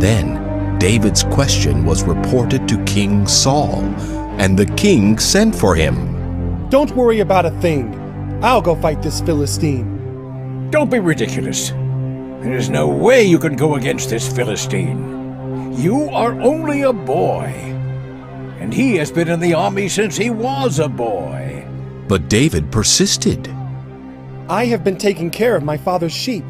Then David's question was reported to King Saul, and the king sent for him. Don't worry about a thing. I'll go fight this Philistine. Don't be ridiculous. There is no way you can go against this Philistine. You are only a boy, and he has been in the army since he was a boy. But David persisted. I have been taking care of my father's sheep.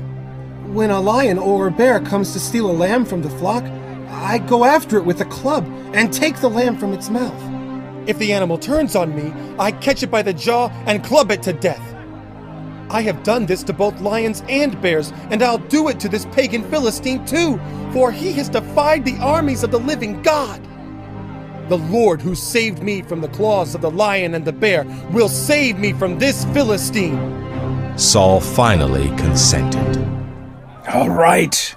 When a lion or a bear comes to steal a lamb from the flock, I go after it with a club and take the lamb from its mouth. If the animal turns on me, I catch it by the jaw and club it to death. I have done this to both lions and bears, and I'll do it to this pagan Philistine too, for he has defied the armies of the living God. The Lord who saved me from the claws of the lion and the bear will save me from this Philistine. Saul finally consented. All right.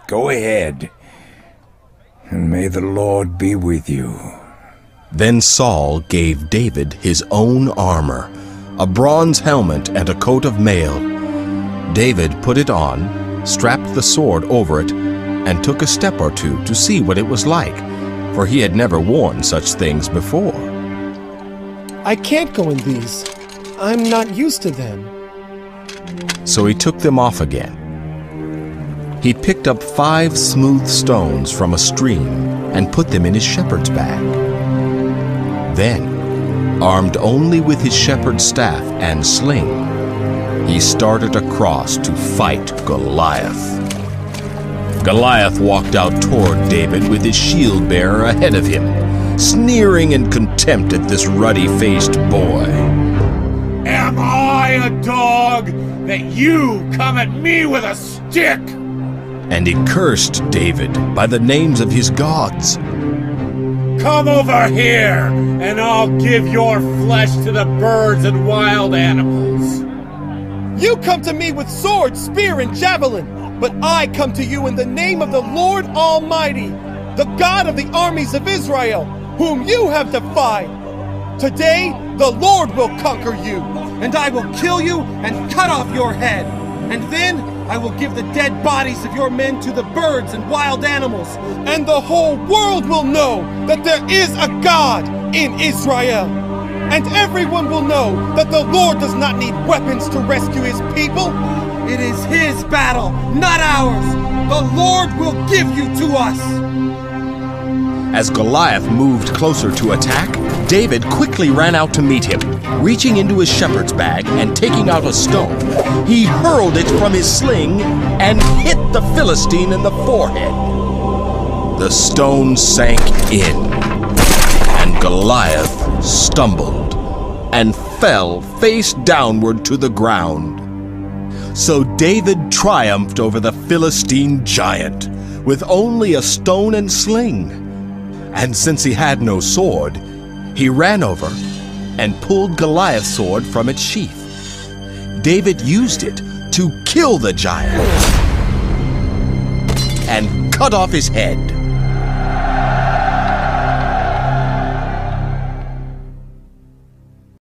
Go ahead, and may the Lord be with you. Then Saul gave David his own armor, a bronze helmet and a coat of mail. David put it on, strapped the sword over it, and took a step or two to see what it was like, for he had never worn such things before. I can't go in these. I'm not used to them. So he took them off again. He picked up 5 smooth stones from a stream and put them in his shepherd's bag. Then, armed only with his shepherd's staff and sling, he started across to fight Goliath. Goliath walked out toward David with his shield bearer ahead of him, sneering in contempt at this ruddy-faced boy. Am I a dog that you come at me with a stick? And he cursed David by the names of his gods. Come over here, and I'll give your flesh to the birds and wild animals. You come to me with sword, spear, and javelin, but I come to you in the name of the Lord Almighty, the God of the armies of Israel, whom you have defied. Today, the Lord will conquer you, and I will kill you and cut off your head. And then I will give the dead bodies of your men to the birds and wild animals, and the whole world will know that there is a God in Israel. And everyone will know that the Lord does not need weapons to rescue his people. It is his battle, not ours. The Lord will give you to us. As Goliath moved closer to attack, David quickly ran out to meet him. Reaching into his shepherd's bag and taking out a stone, he hurled it from his sling and hit the Philistine in the forehead. The stone sank in, and Goliath stumbled and fell face downward to the ground. So David triumphed over the Philistine giant with only a stone and sling. And since he had no sword, he ran over and pulled Goliath's sword from its sheath. David used it to kill the giant and cut off his head.